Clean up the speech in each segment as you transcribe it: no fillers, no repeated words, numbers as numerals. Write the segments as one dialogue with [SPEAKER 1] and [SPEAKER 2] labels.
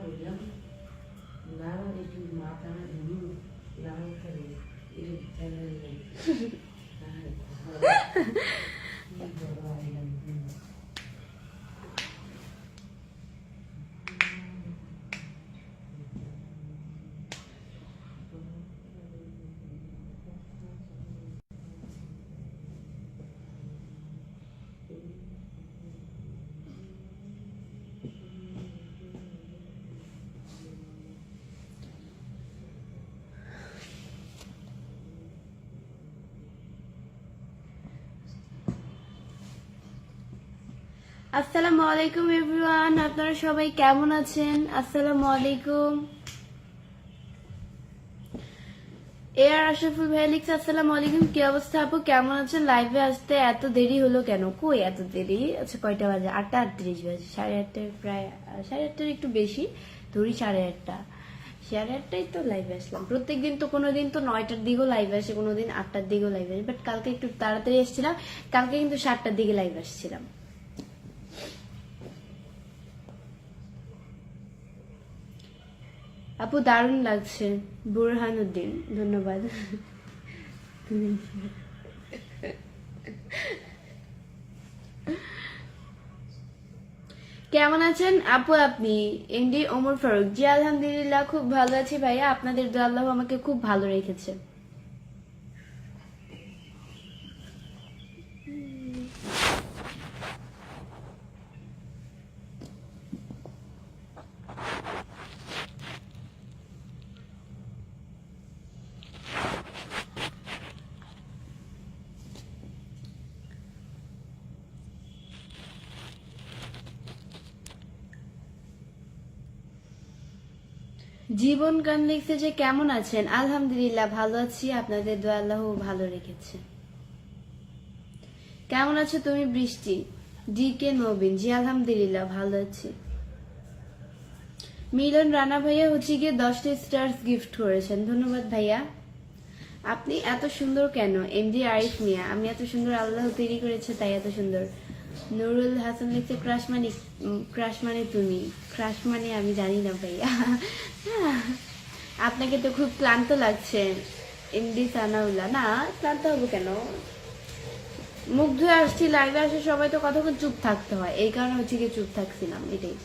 [SPEAKER 1] বললাম না একটু মাথা ধরুন লাল করে
[SPEAKER 2] আসসালামু আলাইকুম এভরিওয়ান, আপনারা সবাই কেমন আছেন? আসসালামু আলাইকুম। এআর আশরাফুল ভাই লিখছে আসসালামু আলাইকুম, কি অবস্থা আপু, কেমন আছেন? লাইভে আসতে এত দেরি হলো কেন? কই এত দেরি? আচ্ছা কয়টা বাজে? 8:38 বাজে। 8:30 প্রায় 8:30 একটু বেশি ধরি, 8:30 8:30 তো লাইভে আসলাম। প্রত্যেকদিন তো কোনোদিন তো 9টার দিকেও লাইভ আসে, কোনোদিন 8টার দিকেও লাইভ আসে, বাট কালকে একটু তাড়াতাড়ি এসেছিলাম। কালকে কিন্তু 7টার দিকে লাইভ আসছিলাম। আপু দারুণ লাগছে, বুরহানুদ্দিন, ধন্যবাদ। কেমন আছেন আপু আপনি? এমডি ওমর ফারুক, জি আলহামদুলিল্লাহ খুব ভালো আছি ভাইয়া, আপনাদের দোয়া আল্লাহ আমাকে খুব ভালো রেখেছে। জীবন গান লিখছে যে কেমন আছেন? আলহামদুলিল্লাহ ভালো আছি, আপনাদের দোয়া আল্লাহ ভালো রেখেছে। কেমন আছো তুমি বৃষ্টি? জি কে নবীন, জি আলহামদুলিল্লাহ ভালো আছি। মিলন রানা ভাইয়া হচ্ছে গিয়ে 10টা স্টার্স গিফট করেছেন, ধন্যবাদ ভাইয়া। আপনি এত সুন্দর কেন? এমডি আরিফ মিয়া, আমি এত সুন্দর, আল্লাহ তৈরি করেছে তাই এত সুন্দর। নুরুল হাসান লিখছে ক্রাশ মানে তুমি। ক্রাশ মানে আমি জানি না ভাইয়া। আপনাকে তো খুব ক্লান্ত লাগছে এমডি সানাউল্লাহ। না ক্লান্ত হবো কেন, মুখ ধুয়ে আসছি, লাইভে আসে সবাই তো কতক্ষণ চুপ থাকতে হয়, এই কারণে হচ্ছে গিয়ে চুপ থাকছিলাম, এটাই।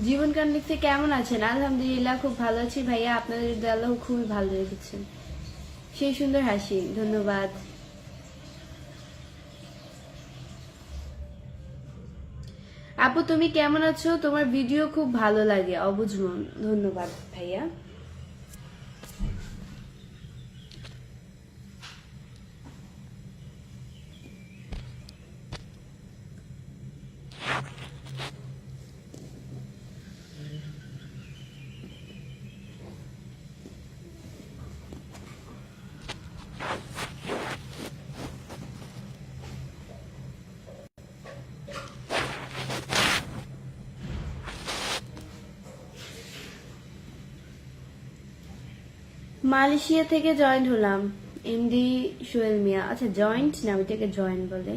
[SPEAKER 2] জীবন কান লিখছে কেমন আছেন? আলহামদুলিল্লাহ খুব ভালো আছি ভাইয়া, আপনাদের আল্লাহ খুবই ভালো রেখেছেন। সেই সুন্দর হাসি, ধন্যবাদ। আপু তুমি কেমন আছো? তোমার ভিডিও খুব ভালো লাগে, অবুঝ মন, ধন্যবাদ ভাইয়া। মালয়েশিয়া থেকে জয়েন্ট হলাম, এমডি সোহেল মিয়া। আচ্ছা জয়েন্ট না, ওইটাকে জয়েন্ট বলে।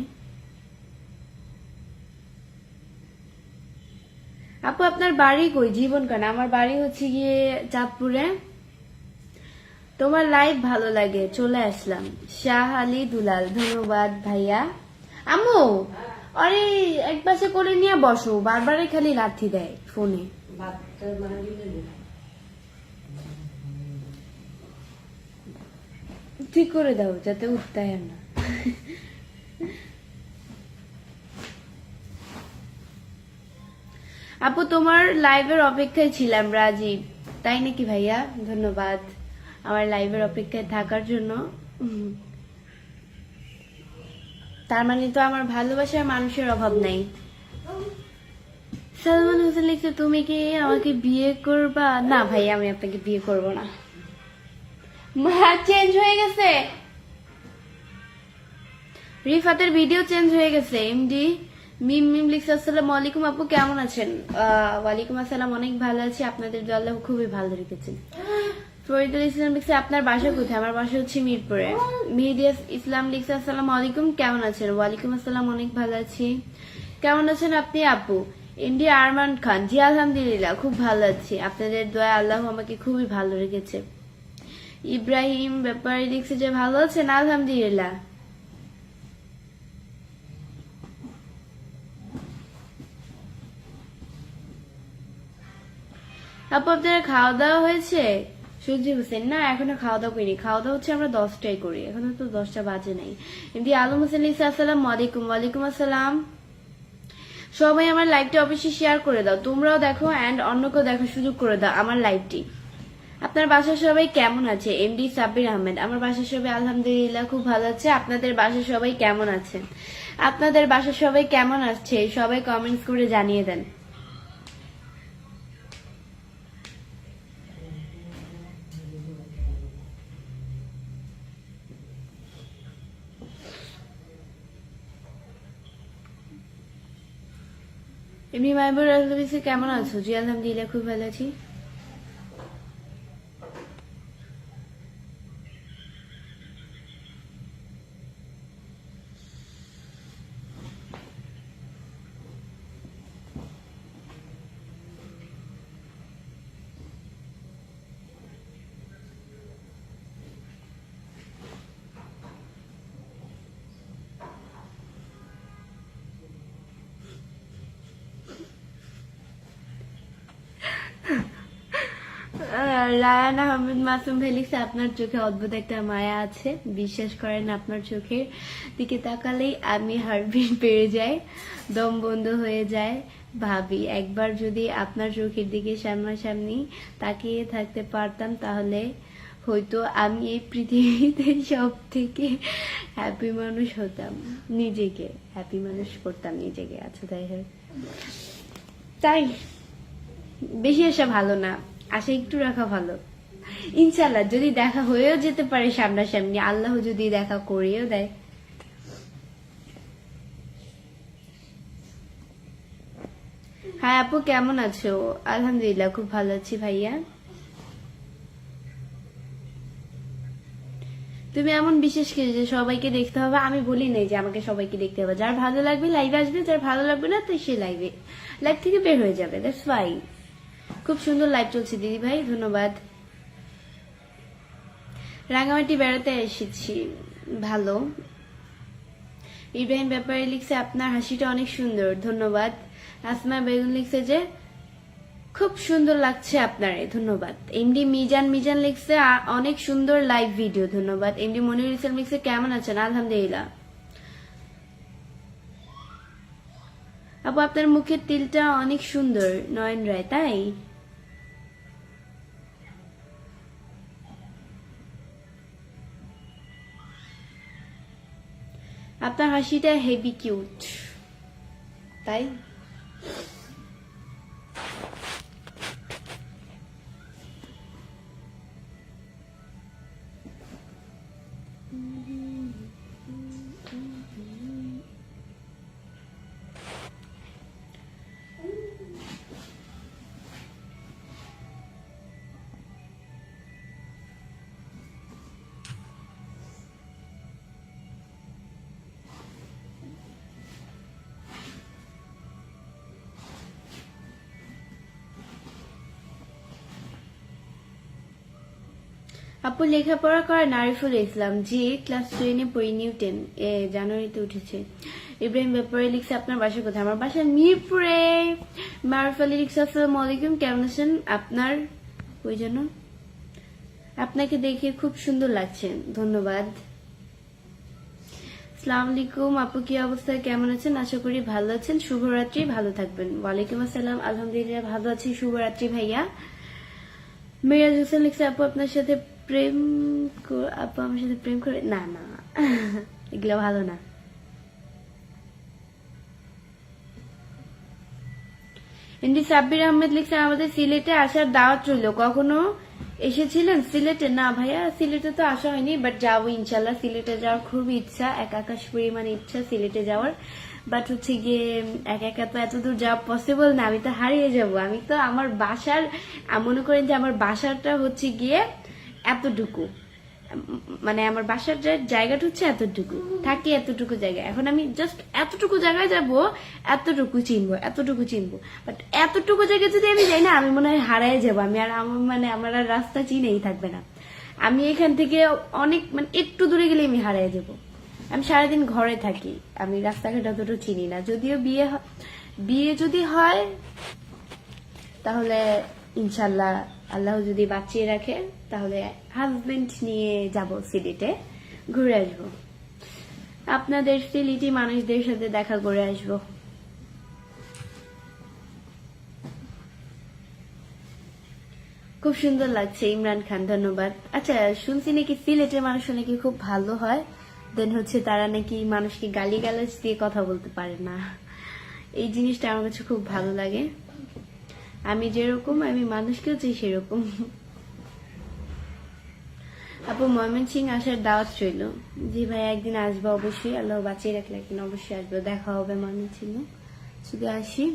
[SPEAKER 2] আপু আপনার বাড়ি কই? জীবন কান, আমার বাড়ি হচ্ছে গিয়ে চাঁদপুরে। তোমার লাইভ ভালো লাগে, চলে আসলাম। শাহ আলী দুলাল, ধন্যবাদ ভাইয়া। আম্মু আরে এক পাশে করে নিয়ে বসো, বারবারই খালি লাথি দেয় ফোনে। ঠিক করে দাও যাতে উঠতে হয় না। আপু তোমার লাইভের অপেক্ষায় ছিলাম, রাজীব। তাই নাকি ভাইয়া? ধন্যবাদ আমার লাইভের অপেক্ষায় থাকার জন্য। তার মানে তো আমার ভালোবাসার মানুষের অভাব নাই। সালমান হোসেন লিখছে তুমি কি আমাকে বিয়ে করবা? না ভাই, আমি আপনাকে বিয়ে করব না। চেঞ্জ হয়ে গেছে, রিফাতের ভিডিও চেঞ্জ হয়ে গেছে। এমডি মিম মিম লিখছে আসসালামু আলাইকুম আপু কেমন আছেন? ওয়ালাইকুম আসসালাম, অনেক ভালো আছি, আপনাদের আল্লাহ খুবই ভালো রেখেছেন। ফরিদুল ইসলাম লিখছে আপনার বাসা কোথায়? আমার বাসা হচ্ছে মিরপুরে। মেহেদি ইসলাম লিখছে আসসালামু আলাইকুম, কেমন আছেন? ওয়ালাইকুম আসসালাম, অনেক ভালো আছি। কেমন আছেন আপনি আপু? এমডি আরমান খান, জি আলহামদুলিল্লাহ খুব ভালো আছি, আপনাদের দোয়া আল্লাহ আমাকে খুবই ভালো রেখেছে। ইব্রাহিম ব্যাপারে লিখছে যে ভালো আছেন, আলহামদুলিল্লাহ। আপু আপনার খাওয়া দাওয়া হয়েছে? সুজি হোসেন, না এখনো খাওয়া দাওয়া করিনি, খাওয়া দাওয়া হচ্ছে আমরা 10টায় করি, এখনো তো 10টা বাজে নাই। এমডি আলম হোসেন লিখছে আসসালামু আলাইকুম। ওয়ালাইকুম আসসালাম। সবাই আমার লাইভটি অবশ্যই শেয়ার করে দাও, তোমরাও দেখো এন্ড অন্যকেও দেখার সুযোগ করে দাও আমার লাইভটি। আপনার বাসার সবাই কেমন আছে? এমডি সাব্বির আহমেদ, আমার বাসার সবাই আলহামদুলিল্লাহ খুব ভালো আছে। আপনাদের বাসার সবাই কেমন আছেন? আপনাদের বাসার সবাই কেমন আছে সবাই কমেন্টস করে জানিয়ে দেন। এমনি মাইবুর রাজলভিসে কেমন আছো? জি আলহামদুলিল্লাহ খুব ভালো আছি। রায়ান আহমেদ মাসুম ভাই লিখছে আপনার চোখে অদ্ভুত একটা মায়া আছে, বিশ্বাস করেন আপনার চোখের দিকে তাকালেই আমি হার্টবিট বেড়ে যায়, দম বন্ধ হয়ে যায়। ভাবি একবার যদি আপনার চোখের দিকে সামনাসামনি তাকিয়ে থাকতে পারতাম তাহলে হয়তো আমি এই পৃথিবীতে সব থেকে হ্যাপি মানুষ হতাম, নিজেকে হ্যাপি মানুষ করতাম নিজেকে। আচ্ছা তাই হোক, তাই বেশি আসা ভালো না, আশা একটু রাখা ভালো। ইনশাল্লাহ যদি দেখা হয়েও যেতে পারে সামনাসামনি, আল্লাহ যদি দেখা করিয়েও দেয়। হ্যাঁ আপু কেমন আছো? আলহামদুলিল্লাহ খুব ভালো আছি ভাইয়া। তুমি এমন বিশেষ কিছু যে সবাইকে দেখতে হবে, আমি বলি নাই যে আমাকে সবাইকে দেখতে হবে, যার ভালো লাগবে লাইভে আসবে, যার ভালো লাগবে না তো সে লাইভ থেকে বের হয়ে যাবে, দ্যাটস ফাইন। খুব সুন্দর লাইভ চলছে দিদি ভাই, ধন্যবাদ। রাঙামাটি বেড়াতে এসেছি, ভালো। ইব্রাহিম ব্যাপারে লিখছে আপনার হাসিটা অনেক সুন্দর, ধন্যবাদ। আসমা বেগুন লিখছে যে খুব সুন্দর লাগছে আপনারে, ধন্যবাদ। এমডি মিজান লিখছে অনেক সুন্দর লাইভ ভিডিও, ধন্যবাদ। এমডি মনিরুল ইসলাম লিখছে কেমন আছেন? আলহামদুলিল্লাহ। আপু আপনার মুখের তিলটা অনেক সুন্দর, নয়ন রায়, তাই? আপনার হাসিটা হেভি কিউট, তাই? আপু লেখাপড়া করেন? আরিফুল ইসলাম, জি ক্লাস 10-এ পড়ি, নিউ 10 জানুয়ারিতে উঠেছে। ইব্রাহিম ব্যাপারে লিখছে আপনার বাসা কোথায়? আমার বাসা মিরপুরে। মারুফ আলী লিখছে আসসালামু আলাইকুম, কেমন আছেন? আপনার ওই জন্য আপনাকে দেখে খুব সুন্দর লাগছে, ধন্যবাদ। আসসালামু আলাইকুম আপু, কি অবস্থা, কেমন আছেন? আশা করি ভালো আছেন, শুভরাত্রি, ভালো থাকবেন। ওয়ালাইকুম আসসালাম, আলহামদুলিল্লাহ ভালো আছি, শুভরাত্রি ভাইয়া। মিরাজ হোসেন লিখছে আপু আপনার সাথে প্রেম, আপু আমার সাথে প্রেম করে, না না এগুলো ভালো না। এমডি সাব্বির আহমেদ লিখছে আমাদের সিলেটে আসার দাওয়াত রইল, কখনো এসেছিলেন সিলেটে? না ভাইয়া সিলেটে তো আসা হয়নি, বাট যাবো ইনশাল্লাহ। সিলেটে যাওয়ার খুব ইচ্ছা, এক আকাশ পরিমাণ ইচ্ছা সিলেটে যাওয়ার, বাট হচ্ছে গিয়ে একা তো এত দূর যাওয়া পসিবল না, আমি তো হারিয়ে যাব। আমি তো আমার বাসার, মনে করেন যে আমার বাসাটা হচ্ছে গিয়ে এতটুকু, মানে আমার বাসার জায়গাটা হচ্ছে এতটুকু, থাকি এতটুকু জায়গা। এখন আমি জাস্ট এতটুকু জায়গায় যাব, এতটুকু চিনবো, বাট এতটুকু জায়গায় যদি আমি যাই না, আমি মনে হয় হারাই যাবো। আমি আর আমার আর রাস্তা চিনেই থাকবে না। আমি এখান থেকে অনেক মানে একটু দূরে গেলে আমি হারাই যাব। আমি সারাদিন ঘরে থাকি, আমি রাস্তাঘাট অতটা চিনি না। যদিও বিয়ে যদি হয় তাহলে ইনশাল্লাহ আল্লাহ যদি বাঁচিয়ে রাখে তাহলে হাজবেন্ড নিয়ে যাব সিলেটে, ঘুরে আসবো, আপনাদের সিলেটি মানুষদের সাথে দেখা করে আসবো। খুব সুন্দর লাগছে ইমরান খান, ধন্যবাদ। আচ্ছা, শুনছি নাকি সিলেটের মানুষ নাকি খুব ভালো হয়, দেন হচ্ছে তারা নাকি মানুষকে গালিগালাজ দিয়ে কথা বলতে পারে না। এই জিনিসটা আমার কাছে খুব ভালো লাগে। আমি যেরকম, আমি মানুষকেও চাই সেরকম। আপু ময়মনসিং আসার দাওয়াত রইল। জি ভাই, একদিন আসবো অবশ্যই, আল্লাহ বাঁচিয়ে রাখলে একদিন অবশ্যই আসবো, দেখা হবে ময়মনসিং যদি আসি।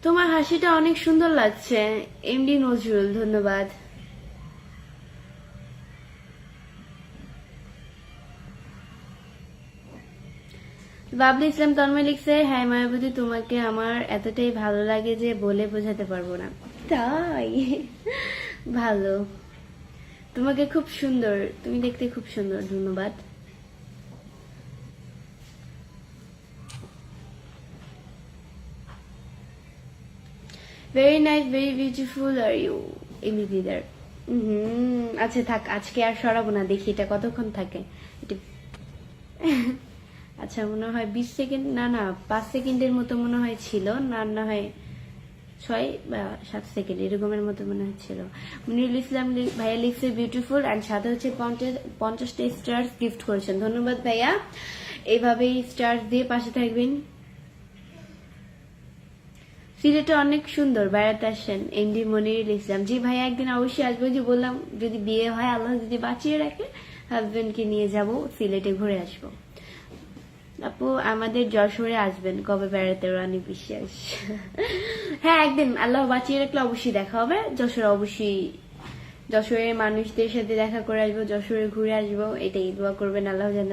[SPEAKER 2] তোমার হাসিটা অনেক সুন্দর লাগছে এমডি নজরুল, ধন্যবাদ। বাবলি ইসলাম তন্ময় লিখছে, হ্যাঁ মায়াবতী, তোমাকে আমার এতটাই ভালো লাগে যে বলে বোঝাতে পারবো না। তাই? ভালো, তোমাকে খুব সুন্দর, তুমি দেখতে খুব সুন্দর, ধন্যবাদ। ভেরি নাইস, ভেরি বিউটিফুল আর ইউ এমিদিদার। আচ্ছা থাক, আজকে আর সরাবো না, দেখি এটা কতক্ষণ থাকে। আচ্ছা, মনে হয় 20 সেকেন্ড, না 5 সেকেন্ডের মতো মনে হয় ছিল, না হয় 6 বা 7 সেকেন্ড এরকমের মতো মনে হচ্ছিল। মনিরুল ইসলাম ভাইয়া লিখছে বিউটিফুল, অ্যান্ড সাথে হচ্ছে 50টা স্টার্স গিফট করেছেন, ধন্যবাদ ভাইয়া। এইভাবেই স্টার্স দিয়ে পাশে থাকবেন। সিলেটে অনেক সুন্দর, বেড়াতে আসেন এমডি মনিরুল ইসলাম। জি ভাইয়া, একদিন অবশ্যই আসবো, যে বললাম যদি বিয়ে হয়, আল্লাহ যদি বাঁচিয়ে রাখে, হাজবেন্ডকে নিয়ে যাব, সিলেটে ঘুরে আসবো। আপু আমাদের যশোরে আসবেন কবে বেড়াতে? রানী বিশ্বাস। হ্যাঁ, একদিন আল্লাহ বাঁচিয়ে রাখলে অবশ্যই দেখা হবে যশোরে, অবশ্যই যশোরের মানুষদের সাথে দেখা করে আসবো, যশোরে ঘুরে আসবো, এটাই দোয়া করবেন আল্লাহ যেন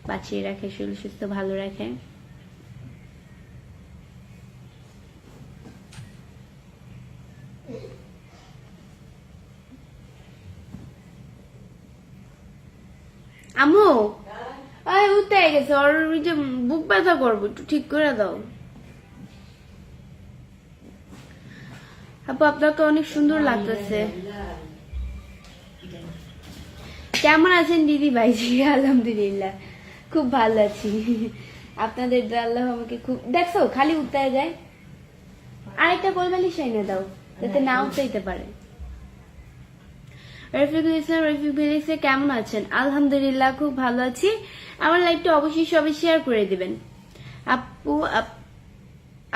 [SPEAKER 2] বাঁচিয়ে রাখে, শরীর সুস্থ ভালো রাখে। আম্মু উঠতে গেছে, ওর যে বুক ব্যথা করবো, একটু ঠিক করে দাও। আপু আপনাকে অনেক সুন্দর লাগতেছে। কেমন আছেন দিদি ভাই? জি আলহামদুলিল্লাহ খুব ভালো আছি, আপনাদের আল্লাহ আমাকে খুব, দেখছো খালি উঠতে যায়। আরেকটা কোলবালিশ এনে দাও যাতে না উঠতে পারে। রফিকুল ইসলাম, রফিক ভিলিক্সে কেমন আছেন? আলহামদুলিল্লাহ খুব ভালো আছি। আমার লাইভটা অবশ্যই সবাই শেয়ার করে দিবেন।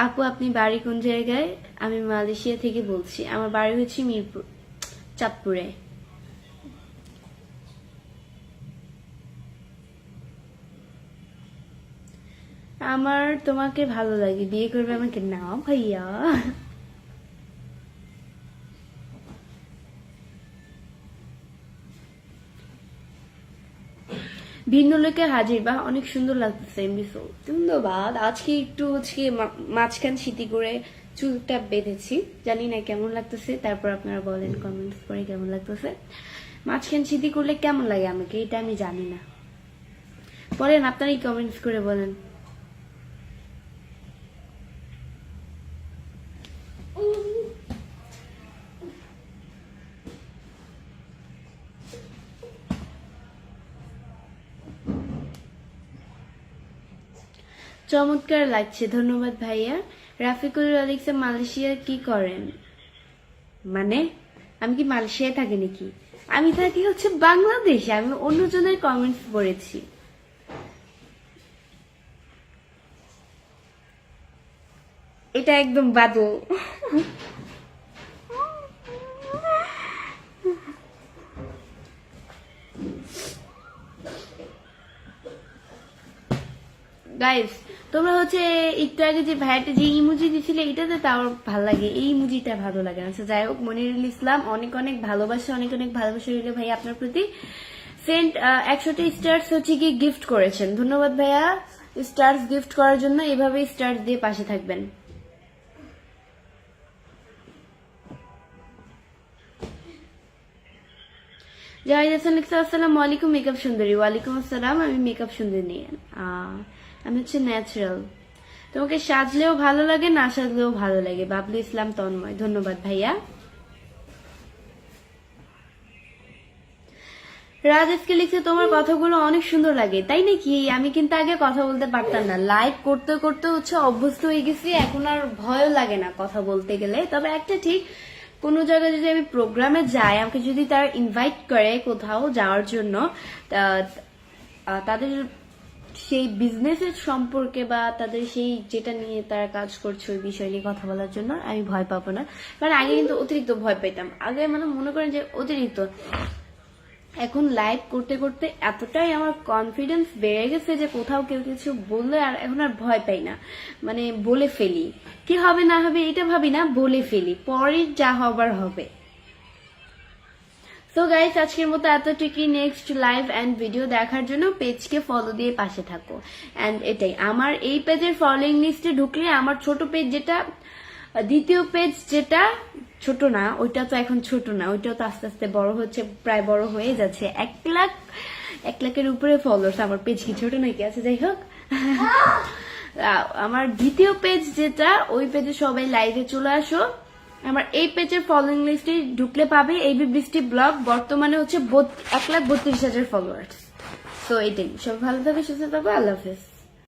[SPEAKER 2] আপু আপনি বাড়ি কোন জায়গায়? আমি মালয়েশিয়া থেকে বলছি, আমার বাড়ি হচ্ছে মিরপুর, চাঁদপুরে। আমার তোমাকে ভালো লাগে, বিয়ে করবে আমাকে? না ভাইয়া, ভিন্ন লোকে হাজির, বা অনেক সুন্দর লাগতেছে এমবিসো, ধন্যবাদ। আজকে একটু হচ্ছে মাঝখান স্মৃতি করে চুলটা বেঁধেছি, জানি না কেমন লাগতেছে, তারপর আপনারা বলেন কমেন্টস করে কেমন লাগতেছে। মাঝখান স্মৃতি করলে কেমন লাগে আমাকে, এটা আমি জানি না, বলেন আপনারাই কমেন্টস করে বলেন। চমৎকার লাগছে, ধন্যবাদ ভাইয়া। রাফিকুল আলিকসা, মালয়েশিয়া কি করেন? মানে আমি কি মালয়েশিয়ায় থাকি নাকি? আমি থাকি হচ্ছে বাংলাদেশে, আমি অন্যজনের কমেন্টস পড়েছি। এটা একদম বাদল। গাইস তোমরা হচ্ছে একটু আগে যে ভাইয়াটা যে ইমোজি দিছিলে এটাতে তাও ভালো লাগে, এই ইমোজিটা ভালো লাগে না। আচ্ছা যাই হোক, মনিরুল ইসলাম অনেক অনেক ভালোবাসা, অনেক অনেক ভালোবাসা রইল ভাই আপনার প্রতি। সেন্ট 100টি স্টার্স হচ্ছে কি গিফট করেছেন, ধন্যবাদ ভাইয়া স্টার্স গিফট করার জন্য। এভাবেই স্টার্স দিয়ে পাশে থাকবেন। জাহিদ হাসান লিখছে আসসালামু আলাইকুম মেকআপ সুন্দরী। ওয়ালাইকুম আসসালাম, আমি মেকআপ সুন্দরী নিয়ে আমি হচ্ছে ন্যাচারাল। তোমাকে সাজলেও ভালো লাগে, না সাজলেও ভালো লাগে। বাবলু ইসলাম তন্ময়, ধন্যবাদ ভাইয়া। রাজেশকে লিখছে তোমার কথাগুলো অনেক সুন্দর লাগে। তাই নাকি? আমি কিন্তু আগে কথা বলতে পারতাম না, লাইভ করতে করতে হচ্ছে অভ্যস্ত হয়ে গেছি, এখন আর ভয়ও লাগে না কথা বলতে গেলে। তবে একটা ঠিক, কোনো জায়গায় যদি আমি প্রোগ্রামে যাই, আমাকে যদি তারা ইনভাইট করে কোথাও যাওয়ার জন্য, তাদের সেই বিজনেসের সম্পর্কে বা তাদের সেই যেটা নিয়ে তারা কাজ করছে ওই বিষয় নিয়ে কথা বলার জন্য আমি ভয় পাবো না। কারণ আগে কিন্তু অতিরিক্ত ভয় পেতাম, আগে মানে মনে করেন যে অতিরিক্ত। এখন লাইভ করতে করতে এতটাই আমার কনফিডেন্স বেড়ে গেছে যে কোথাও কেউ কিছু বললে আর এখন আর ভয় পাই না, মানে বলে ফেলি। কি হবে না হবে এটা ভাবি না, বলে ফেলি, পরে যা হবার হবে। সো গাইস, আজকের মতো এতটুকুই। নেক্সট লাইভ এন্ড ভিডিও দেখার জন্য পেজকে ফলো দিয়ে পাশে থাকো। এন্ড এটাই, আমার এই পেজের ফলোইং লিস্টে ঢুকলে আমার ছোট পেজ যেটা, দ্বিতীয় পেজ যেটা ছোট না, ওইটা তো এখন ছোট না, ওইটাও তো আস্তে আস্তে বড় হচ্ছে, প্রায় বড় হয়ে যাচ্ছে। 1 লাখের উপরে ফলোয়ার্স আমার পেজ, কি ছোট নাকি? আছে যাই হোক, আমার দ্বিতীয় পেজ যেটা, ওই পেজে সবাই লাইভে চলে আসো। আমার এই পেজের ফলোইং লিস্টে ঢুকলে পাবে এবি বৃষ্টি ব্লগ, বর্তমানে হচ্ছে 1,32,000 ফলোয়ার্স। তো এটাই, সব ভালো থাকবে, সুস্থ থাকবে, আল্লাহ হাফেজ।